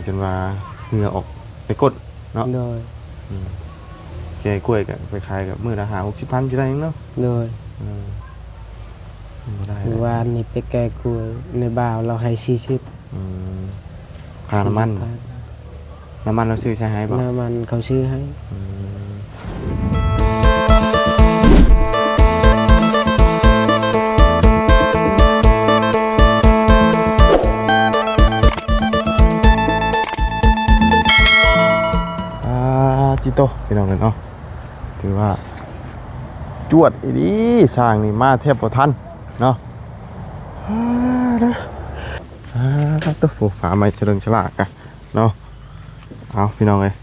จนว่าเหงื่อออกไปกดเนาะโดยแกกล้วยกับไปขายกับมื้อละ50-60,000จะได้เนาะโดยบ่ได้วานนี่ไปแก่กล้วยในบ่าวเราให้40ค่าน้ำมันเราซื้อใช้ให้บ่น้ำมันเขาซื้อให้จิโตพี่น้องเนาะถือว่าจวดอีดีสร้างนี่มาแทบบ่ทันเนาะตัวผู้ฝาไม้เฉลิงฉลากกันเนาะเอาพี่น้องเลย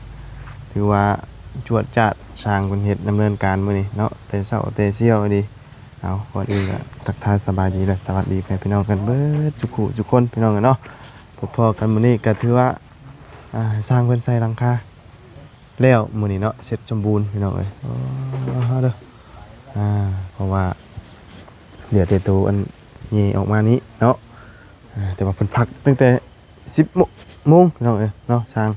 ถือว่าจวดจัดสร้างเป็นเหตุดำเนินการมื้อนี้เนาะเตเช้าเตเซี่ยวดีเอาก่อนอื่นก็ทักทายสบายดีและสวัสดีพี่น้องกันเบิดทุกคนพี่น้องกันเนาะพอๆกันมื้อนี้ก็ถือว่าสร้างเพิ่นใส่หลังคาแล้วมื้อนี้เนาะเสร็จสมบูรณ์พี่น้องเอ้ยเด้อเพราะว่าเดี๋ยวตัวอันนี้ออกมานี้เนาะแต่ว่าเพิ่นพักตั้งแต่10 โมงพี่น้องเอ้ยเนาะสร้าง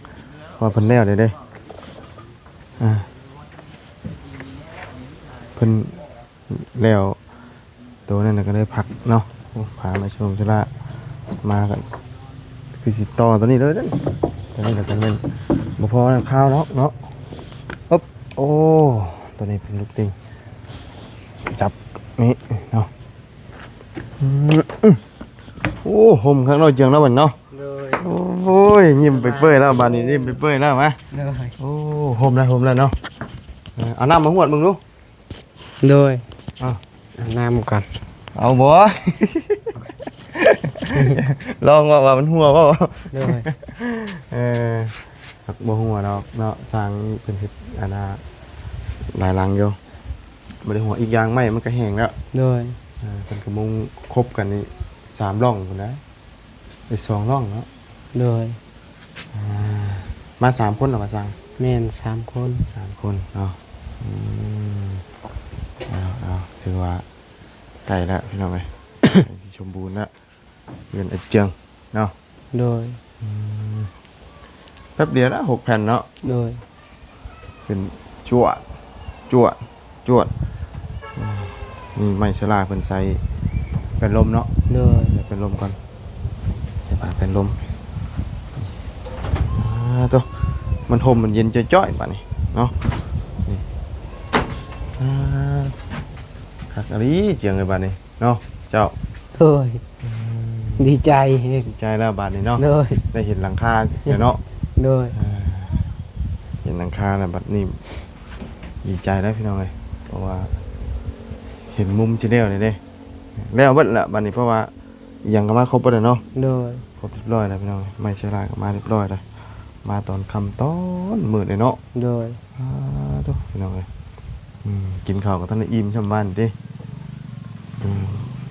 ว่าเพิ่นแล้วเด้เพิ่นแล้วตัวนั้นก็ได้พักเนาะพามาชมชลามากันคือสิต่อตัวนี้เลยเด้อตัวนี้ก็เป็นบ่พอข้าวเนาะอ๊บโอ้ตัวนี้เป็นลูกติงจับนี่เนาะโอ้ห่มข้างนอกเจียงแล้วบัดเนาะโอ้ยยิ้มไปเปื่อยแล้วบัดนี้ยิ้มไปเปื่อยแล้วมาโอ้ห่มแล้วเนาะเอาน้ำมาหวดมึงดูโดยน้ำก่อนเอาบ่ลองว่ามันหัวบ่โดยบ่หัวดอกเนาะสร้างเป็นเฮ็ดอันน่ะหลายหลังอยู่บ่ได้หัวอีกอย่างไม่มันก็แห้งแล้วโดยเพิ่นก็มุงครบกันนี่3ร่องพุ่นนะได้2ร่องเนาะโดยมา3คนเหรอมาสร้างแม่น3 คนเนาะเอาถือว่าใกล้แล้วพี่น้องเอ้ยสิสมบูรณ์แล้วเงินไอ้เจียงเนาะโดยแป๊บเดียวนะ6 แผ่นเนาะโดยเป็นจวดนี่ไม้ชลาเพิ่นใส่เป็นลมเนาะโดยเป็นลมก่อนจะพาเป็นลมตัวมันห่มมันเย็นจ้อยๆป่ะนี่เนาะคักอะไรเจียงเลยป่ะนี่เนาะเจ้าโดยดีใจแล้วบาดนี้เนาะได้เห็นหลังคาเนาะโดยเห็นหลังคาแล้วบัดนี้ดีใจแล้วพี่น้องเลยเพราะว่าเห็นมุมชิเดลเลยเด้แล้วเบิดละบัดนี้เพราะว่ายังก็มาครบแล้วเนาะโดยครบเรียบร้อยแล้วพี่น้องไม่ใช่ลาก็มาเรียบร้อยแล้วมาตอนค่ำตอนมืดเลยเนาะโดยทุกพี่น้องเลยกินข้าวกับท่านอิ่มช่ำบ้านดิ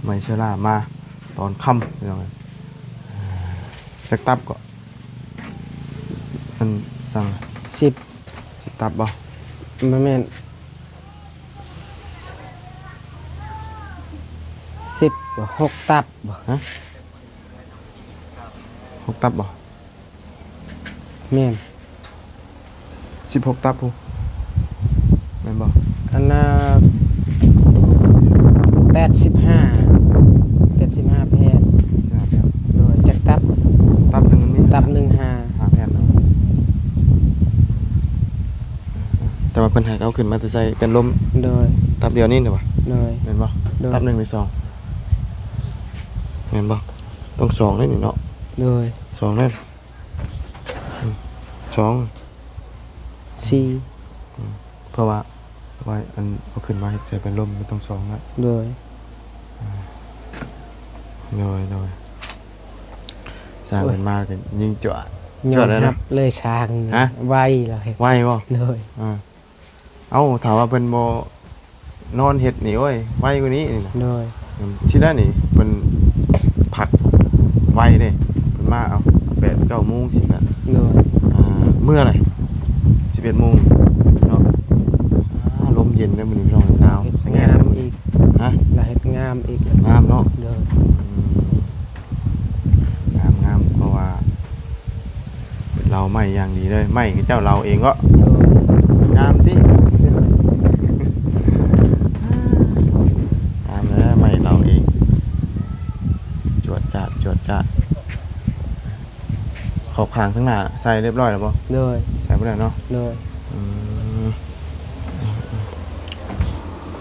ไม่ใช่ลามาตอนค่ำพี่น้องเลยจักตับก็มันสั่ง10 ตับบ่แม่น6 ตับบ่ฮะ6 ตับบ่แม่น16 ตับพูแม่นบ่อันน่ะ85 แผ่นโดยจักตับหนึ่งมันมีตับ1 5 แผ่นเนาะแต่ว่าเพิ่นให้เอาขึ้นมาแต่ใส่เป็นลมโดยตับเดียวนี่เด้อบ่โดยแม่นบ่ตับ1หรือ2แม่นบ่ต้อง2เลยนี่เนาะโดย2แน่เพราะว่าอันเอาขึ้นมาให้ใจเป็นลมไม่ต้อง2แล้วโดยสร้างเป็นมากกันยิงจวดเลยนะเลยช้างไวเลยไวบ่เลยเอ้าถามว่าเป็นโมนอนเห็ดนี่โอ้ยไวกว่านี้นี่นะเลยชิ้นนั้นนี่เป็นผักไวเลยเป็นมาเอา8-9 โมงสิกันเลยเมื่อไหร่11 โมงเนาะลมเย็นเลยมันนี่พี่น้องหนาวงามอีกละเห็ดงามอีกงามเนาะเลยงามเพราะว่า เราไม่อย่างดีเลยไม่เจ้าเราเองก็ โดย งามที่งามเลยไม่เราเองจวดจัดขอบคางข้างหน้าใส่เรียบร้อยแล้วป่ะ โดย ใส่ไปแล้วเนาะ โดย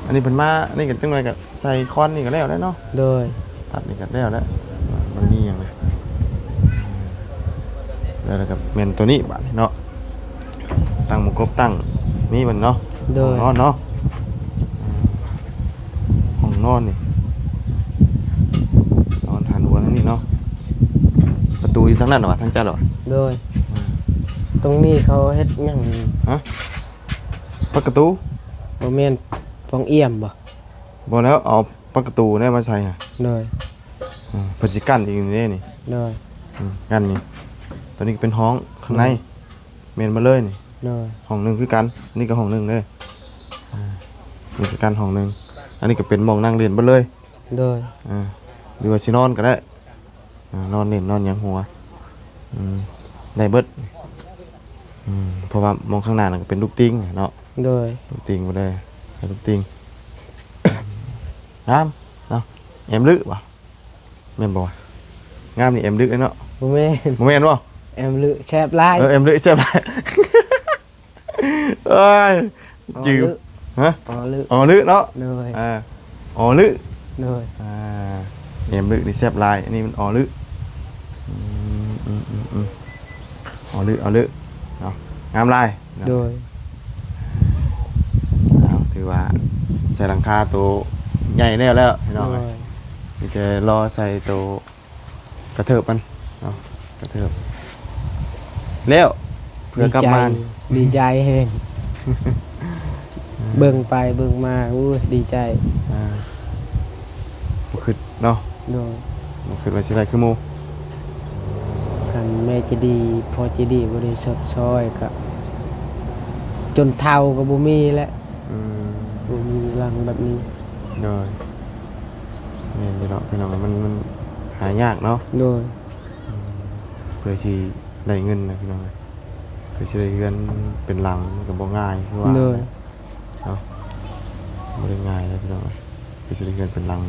อันนี้เป็นมานี่กันจังเลยกับใส่คอนนี่ก็แล้วเนาะ โดย ตัดนี่ก็แล้วมันมีอย่างเลยแล้วกับเมนตัวนี้บ้านเนาะตั้งหมุกบตั้งนี่มันเนาะ โด ห้อง ย นอนเนาะห้องนอนนี่นอนหันหัวทั้งนี้เนาะประตูอยู่ทางนั้นเหรอทางจ้าเหรอ โดยตรงนี้เขาเฮ็ดหยัง ฮะประตู บ่แม่นปองเอี่ยมบ่ บอกแล้วเอาประตูได้มาใส่ฮะ โดย เพิ่นสิกั้นอีกนี่นี่ โดย กั้นนี่ตัวนี้เป็นห้องข้างในเมนมาเลยนี่ โดย ห้องหนึงคือกันนี่ก็ห้องหนึงเลยนี่คือกันห้องหนึงอันนี้ก็เป็นหมองนั่งเรียนเบ่เลย โดย หรือว่าสินอนก็ได้นอนเล่นนอนหยังหัวได้เบิดเพราะว่ามองข้างหน้านั่นก็เป็นลูกติ้งเนาะ โดย ลูกติ้งบ่ได้ใช้ลูกติ้งงามเนาะแอมลึกบ่แม่นบ่วะงามนี่แอมลึกเลยเนาะ บ่แม่น บ่แม่นบ่ แอมลึแซ่บหลาย แอมลึกใช่ไหมเอ้ยจืมฮะ อ๋อลึ อ๋อลึกเนาะ โดย อ๋อลึก โดย แอมลึกนี่แซ่บลายอันนี้มันอ๋อลึกอ๋อลึกเนาะงามลายเนาะ โดย ถือว่าใส่หลังคาตัวใหญ่แล้วพี่น้อง โดย มีแต่รอใส่ตัวกระเทิบมันเนาะกระเทิบแล้วเพื่อกลับมา ดีใจเห็นเบิ่งไปเบิ่งมาอุ้ยดีใจ บ่คิดเนาะ โดย บ่คิดว่าสิได้คือหมู่ กันแม่จะดีพอจะดีบ่ได้สดซอยก็จนเฒ่าก็บ่มีแล้วบ่มีหลังแบบนี้ โดยแม่นอยู่เนาะพี่น้องมันหายากเนาะ โดย เพื่อสิได้เงินนะพี่น้องเพื่อสิได้เงินเป็นหลังมันก็บ่ง่ายคือว่า โดย เนาะบ่ได้ง่ายเลยพี่น้องเพื่อสิได้เงินเป็นหลัง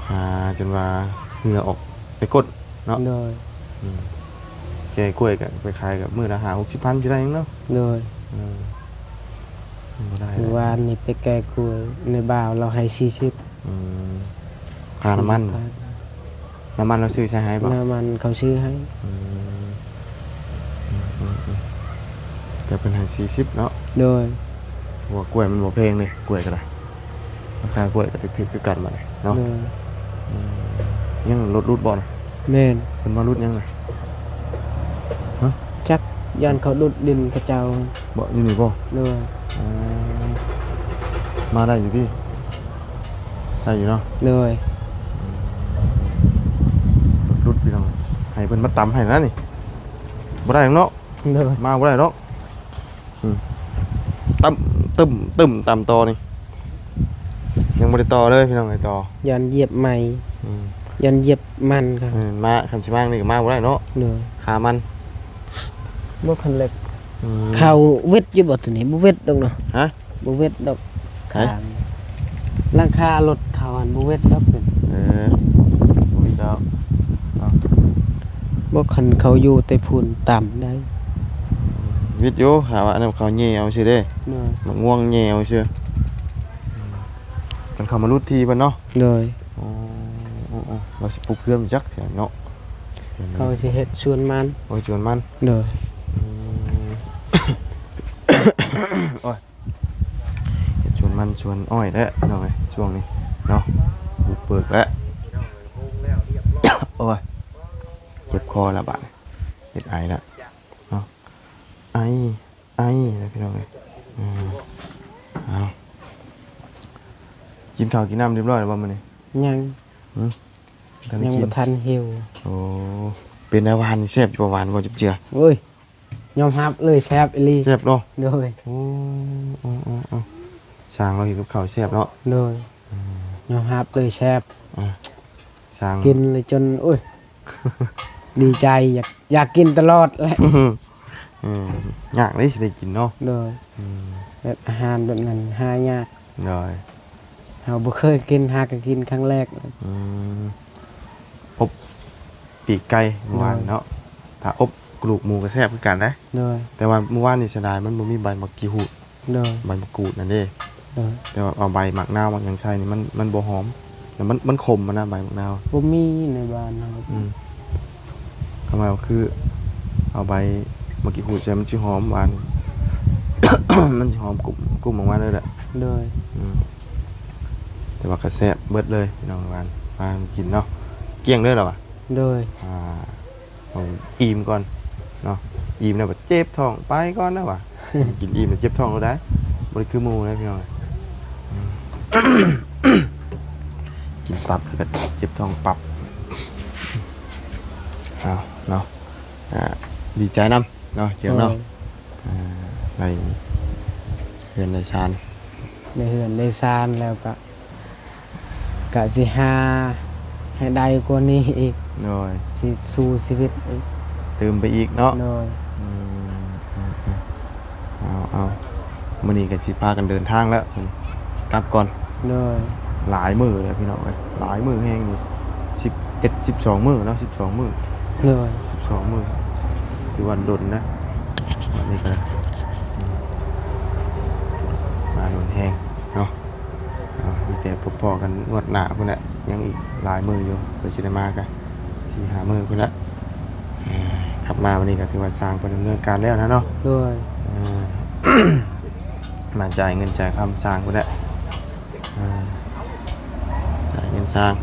หาจนว่าเหงื่อออกไปกดเนาะ โดย แกกล้วยก็ไปขายกับมื้อละ50-60,000สิได้หยังเนาะ โดย บ่ได้ เมื่อวานนี่ไปแก้กล้วยในบ่าวเราให้40 ค่าน้ำมันเราซื้อใช้ให้บ่ น้ำมันเขาซื้อให้ แต่เป็นให้40เนาะ โดย หัวกล้วยมันบ่แพงเลยกล้วยก็ได้ราคากล้วยก็ถึกๆคือกันบัดนี้เนาะ โดย ยังรถรูดบ่น่ะ แม่น เพิ่นมารูดยังน่ะ จักยันเขาดุดดินกระเจ้า บ่อยู่นี่บ่ โดย มาได้อยู่ที่ได้อยู่เนาะ โดย รถรูดพี่น้องให้เพิ่นมาตำให้นะนี่บ่ได้หรอกเนาะ โดย มาบ่ได้หรอกตำตึ้มตำต่อนี่ยังบ่ได้ต่อเลยพี่น้องไอ้ต่อ ยันเหยียบใหม่ ยันเหยียบมันครับ มาคันสิมานี่ก็มาบ่ได้เนาะ โดย ขามัน บ่คันเล็กเขาเวทอยู่บ่ตัวนี้บ่เวทดอกเนาะ ฮะ บ่เวทดอกข้างหลังคารถเขาอันบ่เวทดอกเป็น โอ้ยเจ้า บ่คันเขาอยู่แต่พูนต่ำได้ วิทย์อยู่หาว่าอันนั้นเขาแย่เอาซื่อเด้ โดย มันง่วงแย่เอาซื่อมันเข้ามารุดทีเพิ่นเนาะ โดย อ๋อเราสิปลูกเครื่องจักแถวเนาะ เขาสิเฮ็ดสวนมัน โอ้ยจวนมัน โดย โอ้ยเฮ็ดชวนมันชวนอ้อยแล้วน้องเอ้ยช่วงนี้เนาะปลูกเปิกแล้วโอ้ยเจ็บคอแล้วบาดเฮ็ดไอแล้วเนาะไอแล้วพี่น้องเอ้ยเอากินข้าวกินน้ำเรียบร้อยแล้วบ่มื้อนี้ ยัง ทันได้ ยัง กิ บ่ น ทันหิว โอ้เป็นอาหวานนี่แซ่บอยู่บ่หวานบ่จับเจือ โอ้ยยอมรับเลยแซ่บอีหลี แซ่บเนาะ โดย โอ้ช้างเราเห็นกับข้าวแซ่บเนาะ โดยยอมรับเลยแซ่บ ช้าง กินเลยจนโอ้ย ดีใจอยากกินตลอดแหละ ยากได้สิได้กินเนาะ โดยแบบอาหารแบบนั้นหายาก โดย เฮาบ่เคยกินหาก็กินครั้งแรกเลย อบปีกไก่เมื่อวานเนาะถ้าอบกรูกหมูก็แซ่บคือกันนะ โดย แต่ว่าเมื่อวานนี่เสียดายมันบ่มีใบมะกรูด โดย ใบมะกรูดนั่นเด้ โดย แต่ว่าเอาใบหมักนาวมันยังใช่นี่มันบ่หอมแต่มันขมมันนะใบหมักนาว บ่มีในบ้านเรา ทำไมคือเอาใบมะกรูดใส่มันสิหอมหวาน มันสิหอมกลุ่มออกมาเลยแหละ โดย แต่ว่าก็แซ่บเบิดเลยพี่น้องหวานพากินเนาะเกลี้ยงเลยเหรอวะ โดย เอาอิ่มก่อนเนาะอิ่มแล้วแบบเจ็บท้องไปก่อนนะวะ กินอิ่มแล้วเจ็บท้องก็ได้บ่ได้คือหมูนะพี่น้อง กินปับแล้วก็เจ็บท้องปับเอาเนาะดีใจนำเนาะเจียวเนาะในเรือนในชาน ในเฮือนได้ซานแล้วก็สิหาให้ได้กว่านี้อีก โดย สิสู้ชีวิตอีก เติมไปอีกเนาะ โดย เอามื้อนี้ก็สิพากันเดินทางแล้วมื้อนี้กลับก่อน โดย หลายมื้อเลยพี่น้องเอ้ยหลายมื้อแฮงนี่11 12มื้อเนาะ12มื้อ โดย 12มื้อคือวันดนนะวันนี้ก็มาโดนแฮงเนาะมีแต่พอๆกันงวดหน้าพุ่นน่ะยังอีกหลายมื้ออยู่เพื่อสิได้มากัน4-5มื้อพุ่นละขับมาวันนี้ก็ถือว่าสร้างเป็นดำเนินการแล้วนะเนาะ โดย มาจ่ายเงินจ่ายคำสร้างพุ่นละจ่ายเงินสร้าง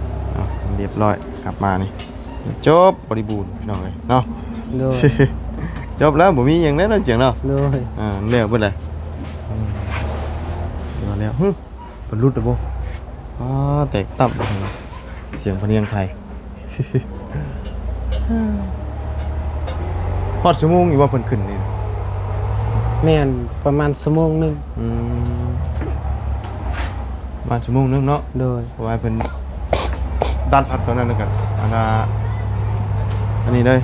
เรียบร้อยกลับมานี่จบบริบูรณ์พี่น้องเลยเนาะ โดย จบแล้วบ่มีหยังแล้วเนาะเจียงเนาะ โดย เลี้ยวเบิดเลยเดี๋ยวแล้วบรรลุแล้วบ่แตกตับเสียงพะเนียงไทย ฮอดชั่วโมงอยู่ว่าเพิ่นขึ้นนี่ แม่นประมาณชั่วโมงหนึง มาชั่วโมงนึงเนาะ โดย เพราะว่าเป็นด้านพัดตอนนั้นนะครับอันนี้เลย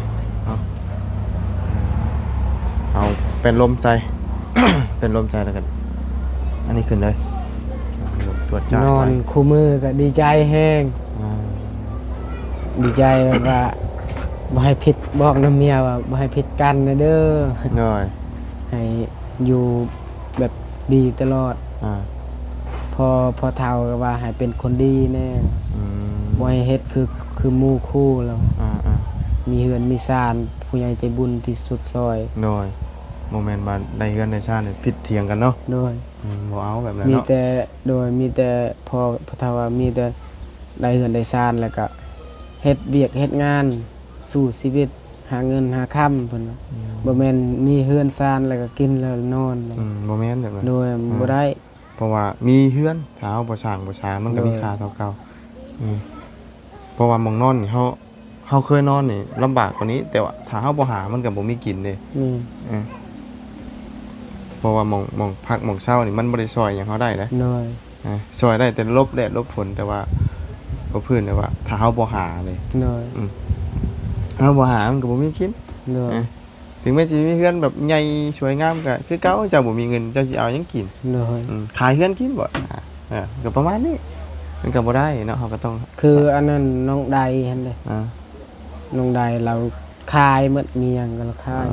เอาเป็นลมใจ เป็นลมใจแล้วกันอันนี้ขึ้นเลยตรวจจับ นอนคู่มือก็ดีใจแฮงดีใจแบบว่าบ่ให้ผิดบอกน้ำเมียว่าบ่ให้ผิดกันนะเด้อ หน่อย ให้อยู่แบบดีตลอด พอเฒ่าก็ว่าให้เป็นคนดีแน่บ่ให้เฮ็ดคือหมู่คู่แล้วมีเฮือนมีศาลผู้ใหญ่ใจบุญที่สุดซอย หน่อยโมเมนต์มาในเฮือนในชาติเนี่ยผิดเถียงกันเนาะ โดย บ่เอาแบบนั้น มี เนาะ แต่โดยมีแต่พอเฒ่าว่ามีแต่ได้เฮือนได้ศาลแล้วก็เฮ็ดเวียกเฮ็ดงานสู้ชีวิตหาเงินหาค่ำเพิ่นว่าบ่แม่นมีเฮือนศาลแล้วก็กินแล้วนอนแล้ว โมเมนต์แบบนั้น โดยบ่ได้ เพราะว่ามีเฮือนเท้าบ่สร้างมันก็มีค่าเท่าเก่าเพราะว่ามองนอนนี่เฮาเคยนอนนี่ลำบากกว่านี้ แต่ว่าถ้าเฮาบ่หามันก็บ่มีกินเด้ เพราะว่ามองพักมองเช่านี่มันบ่ได้ซอยหยังเฮาได้นะ โดย ซอยได้แต่ลบแดดลบฝนแต่ว่าบ่พื้นแต่ว่าถ้าเฮาบ่หาเลย โดย เฮาบ่หามันก็บ่มีกิน โดย ถึงแม้สิมีเฮือนแบบใหญ่สวยงามก็คือเก่าเจ้าบ่มีเงินเจ้าสิเอาหยังกิน โดย ขายเฮือนกินบ่ก็ประมาณนี้มันก็บ่ได้เนาะเฮาก็ต้อง คืออันนั้นน้องใดหั่นเด้ อ่า น้องใดเราคายหมดมีหยังก็เราคาย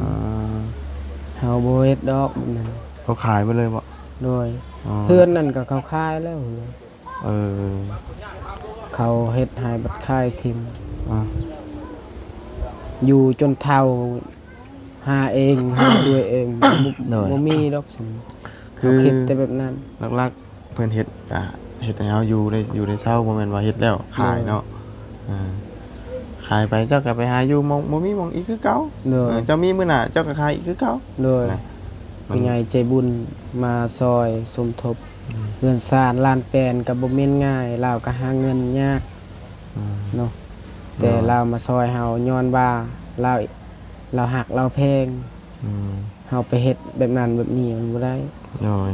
เฮาบ่เฮ็ดดอกแบบนั้น เขาขายไปเลยบ่ โดยเพื่อนนั่นก็เขาคายแล้ว เออ เขาเฮ็ดให้บัดคายทิ่ม อ่า อยู่จนเฒ่าหาเองหาด้วยเองบ่มีดอกซั่น คือ เขาคิดแต่แบบนั้น หลักๆเพิ่นเฮ็ดก็เฮ็ดให้เฮาอยู่ได้เช้าบ่แม่นว่าเฮ็ดแล้วขายเนาะขายไปเจ้าก็ไปหาอยู่หม้องบ่มีหม้องอีกคือเก่า โดย เจ้ามีมื้อหน้าเจ้าก็ขายอีกคือเก่า โดย นะ ผู้ใหญ่ใจบุญมาซอยสมทบเงินสร้างล้านแปลนก็บ่แม่นง่ายลาวก็หาเงินยากเนาะแต่ลาวมาซอยเฮาย้อนว่าเราหักเราแพงเฮาไปเฮ็ดแบบนั้นแบบนี้มันบ่ได้ น้อย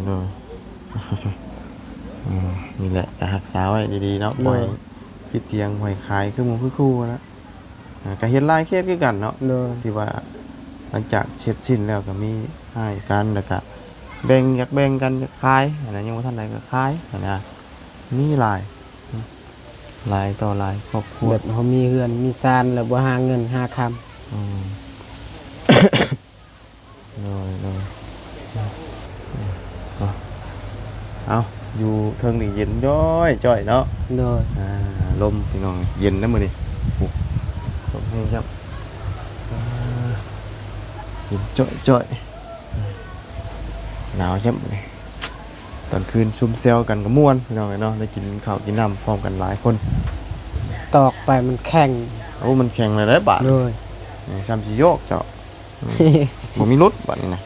นี่แหละก็รักษาไว้ดีๆเนาะปล่อยพิดเพียงปล่อยขายคือหมู่คือคู่นะ ก็เห็นหลายเคสคือกันเนาะ โดย ที่ว่าหลังจากเสร็จสิ้นแล้วก็มีให้กันแล้วก็แบ่งอยากแบ่งกันจะขายอันนั้นยังบ่ทันได้ก็ขายอันนะมีหลายหลายต่อหลายครอบครัว แบบเขามีเฮือนมีซานแล้วบ่หาเงินหาคำ อืม เลย เอาอยู่เทิงนี่เย็นย้อยจ่อยเนาะ โดย ลมพี่น้องเย็นนะมื้อนี้โอ้ลมแห้งจับเย็นจ่อยหนาวใช่ไหมตอนคืนซุ่มเซลกันกับม่วนพี่น้องเนาะได้กินข้าวกินน้ำพร้อมกันหลายคน ตอกไปมันแข็ง โอ้มันแข็งเลยได้บาท โดย ซ้ำสิโยกเจ้าบ่มีรถบาทนี่นะ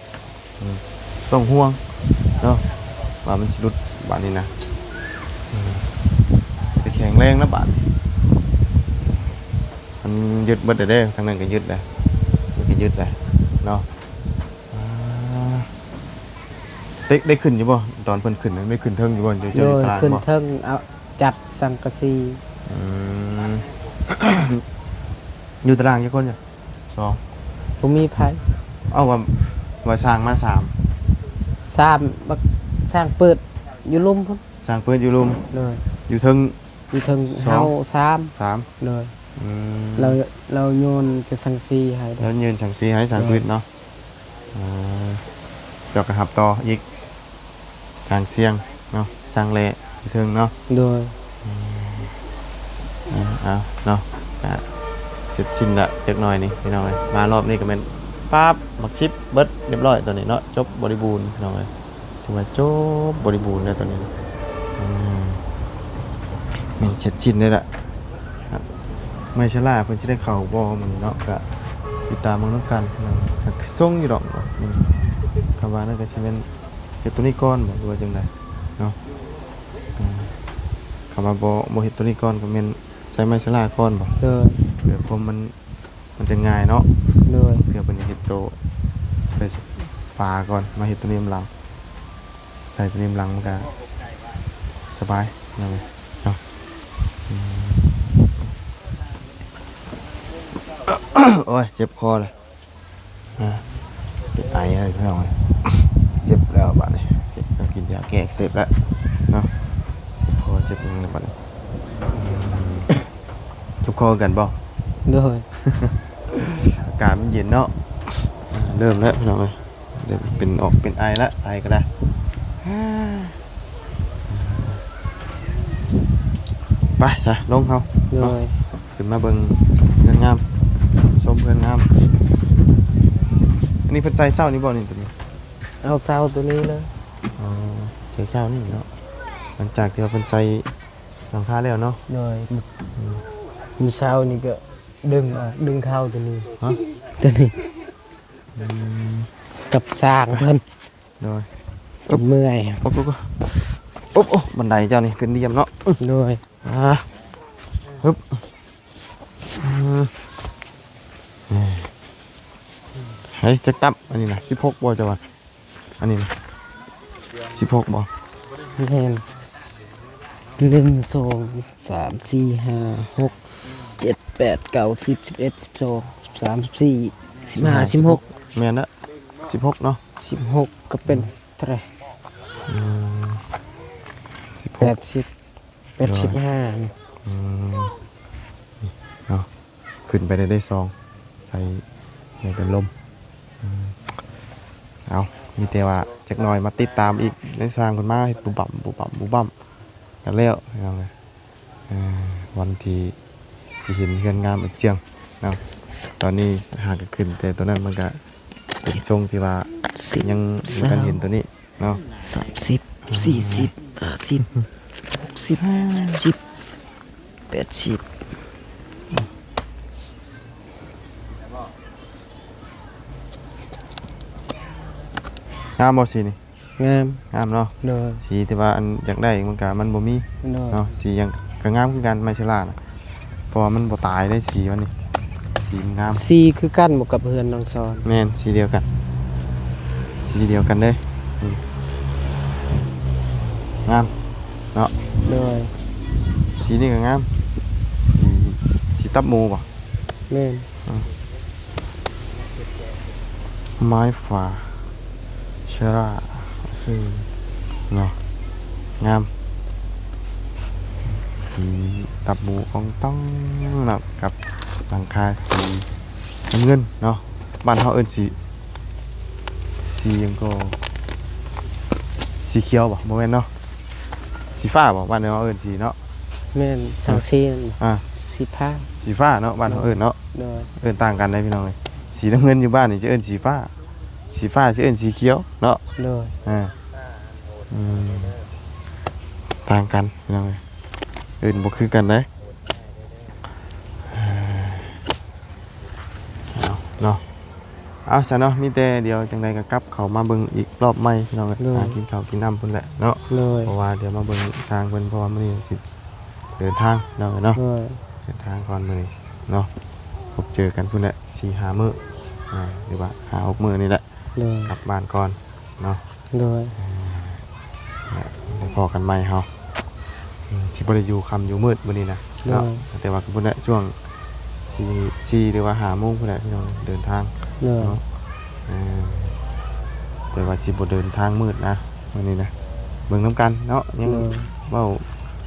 ต้องห่วงเนาะว่ามันสิรุดบาทนี้นะจะแข็งแรงนะบาทมันยึดเบิดได้ทางนั้นก็ยึดได้มันก็ยึดได้เนาะได้ขึ้นอยู่บ่ตอนเพิ่นขึ้นนั้นไม่ขึ้นเทิงอยู่บ่เจอ โดย ตาราง ขึ้น บ่ เทิงเอาจัดสังกะสี อืม อยู่ตารางกี่คนจ้ะสอง บ่มีไผ เอาว่าสร้างมาสาม สร้างบักสร้างเปิดอยู่ลุมพุ่น สร้างเปิดอยู่รุม โดย อยู่เทิง อยู่เทิง สอง เฮาสาม สาม โดย อืม เราโยนกระสังสีให้ แล้วยืนสังสีให้สร้างพืชเนาะเจอกระหับต่ออีกกลางเสียงเนาะสร้างเละอยู่เทิงเนาะ โดย เอาเนาะก็เสร็จสิ้นละจักหน่อยนี่พี่น้องเอ้ยมารอบนี้ก็เป็นปั๊บมักชิปเบิดเรียบร้อยตัวนี้เนาะจบบริบูรณ์พี่น้องเอ้ยถือว่าจบบริบูรณ์แล้วตัวนี้มันเสร็จสิ้นเลยล่ะครับไม่ชะล่าเพิ่นสิได้เข้าบ่มันเนาะก็ติดตามมันแล้วกันเนาะก็คือส่งอยู่ดอกเนาะคำว่านั่นก็สิเป็นเฮ็ดตัวนี้ก่อนบ่หรือว่าจังไดเนาะคำว่าบ่เฮ็ดตัวนี้ก่อนก็แม่นใส่ไม้ชะล่าก่อนบ่ โดย เดี๋ยวผมมันจะง่ายเนาะ โดย เดี๋ยวเป็นเห็ดโตไปฝาก่อนมาเห็ดตัวนี้มนหลังใส่ตัวนี้มนหลังมันก็สบายเนาะเนาะโอ้ยเจ็บคอเลยเป็นไออะไรพี่น้องเจ็บแล้วบัดนี้เจ็บต้องกินยาแก้อักเสบแล้วเนาะเจ็บคอเจ็บยังไงบัดนี้เจ็บคอกันบ่ โดย อากาศมันเย็นเนาะเริ่มแล้วพี่น้องเอ้ยเริ่มเป็นออกเป็นไอแล้วไอก็ได้ไปซะลงเขา โดย ขึ้นมาเบิ่งเพื่อนงามชมเพื่อนงามอันนี้เพิ่นใส่เศร้านี่บ่นี่ตัวนี้ เอาเสาตัวนี้เลย อ๋อใส่เศร้านี่เนาะหลังจากที่เราเพิ่นใส่หลังคาแล้วเนาะ โดยมีเสานี่ก็ดึงออกดึงเข้าตัวนี้ ฮะ ตัวนี้กับสร้างเพิ่น โดย เมื่อย โอ๊บบันไดเจ้านี่เป็นเรียมเนาะ โดย ฮึบเฮ้ยจักตับอันนี้นะ16บ่จังหวะอันนี้นะ16บ่ แม่นหนึ่งสองสามสี่ห้าหกเจ็ดแปดเก้าสิบ11 12 13 14 15 16 แม่นละ16เนาะ 16ก็เป็นเท่าไหร่ 16 80 85 เนาะขึ้นไปได้ซองใส่ในเป็นลมเอามีแต่ว่าจักหน่อยมาติดตามอีกในสร้างคนมาเฮ็ดบุบั่มกันแล้วเอาไงวันที่เห็นเฮือนงามอีกเจียงเนาะตอนนี้หากขึ้นแต่ตัวนั้นมันก็เป็นทรงที่ว่ายังบ่กันเห็นตัวนี้เนาะ 30 40 50 60 70 80 งามบ่สีนี่ งาม งามเนาะ โดย สีที่ว่าอันอยากได้มันก็มันบ่มี โดย เนาะสียังก็งามคือกันไม่ใช่ล่านะเพราะว่ามันบ่ตายได้สีมันนี่สีมันงาม ซีคือกันหมดกับเพื่อนน้องซอน แม่นสีเดียวกันสีเดียวกันเลยงามเนาะ โดย สีนี่ก็งามสีตับหมูป่ะ โ แม่น ไม้ฝาเชราคือเนาะงามสีตับหมูของต้องเนาะกับหลังคาสีน้ำเงินเนาะบ้านเขาเอิ้นสียังก็สีเขียวบ่บ่แม่นเนาะสีฟ้าบ่บ้านเขาเอิ้นสีเนาะ แม่นสังสีนั่น อ่า สีผ้า สีฟ้าเนาะบ้านเขาเอิ้นเนาะ โดย เอิ้นต่างกันได้พี่น้องเอ้ยสีน้ำเงินอยู่บ้านนี่จะเอิ้นสีฟ้าสีฟ้าจะเอิ้นสีเขียวเนาะ โดย อ่าอืมต่างกันพี่น้องเอ้ยอื่นบ่คือกันเด้เอาเนาะเอาซะเนาะมีแต่เดี๋ยวจังไดก็กลับเข้ามาเบิ่งอีกรอบใหม่พี่น้องเอ้ยหากินข้าวกินน้ำพุ่นแหละเนาะ โดย เพราะว่าเดี๋ยวมาเบิ่งทางเพิ่นเพราะว่ามื้อนี้สิเดินทางเนาะเนาะ โดย เดินทางก่อนมื้อนี้เนาะพบเจอกันพุ่นแหละ4-5 มื้อหรือว่า5-6 มื้อนี่แหละ โดย กลับบ้านก่อนเนาะ โดย ได้พอกันใหม่เฮาสิบ่ได้อยู่ค่ำอยู่มืดมื้อนี้นะเนาะแต่ว่าพุ่นแหละช่วง4หรือว่า5 โมงพุ่นแหละพี่น้องเดินทาง โดย เนาะแต่ว่าสิบ่เดินทางมืดนะมื้อนี้นะเบิ่งนํกันเนาะยัง โดย เว้า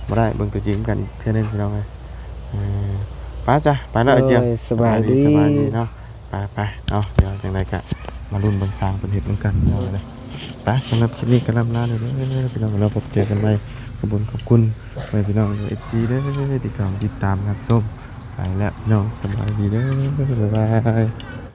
บ่ได้เบิ่งตัวจริงกันอีกเทื่อนึงพี่น้องเอ้ยไปจ้ะไปแล้วไอ้เจียม โดสบายดี สบายดีเนาะไปเนาะเดี๋ยวจังไดก็มาลุ้นเบิ่งสร้างเพิ่นเฮ็ดนำกันเนาะเลยไปสำหรับคลิปนี้ก็ลำลาเลยเด้อพี่น้องเราพบเจอกันใหม่ขอบคุณไว้พี่น้อง FC เด้อที่เข้าติดตามครับชมไปแล้วพี่น้องสบายดีเด้อบ๊ายบาย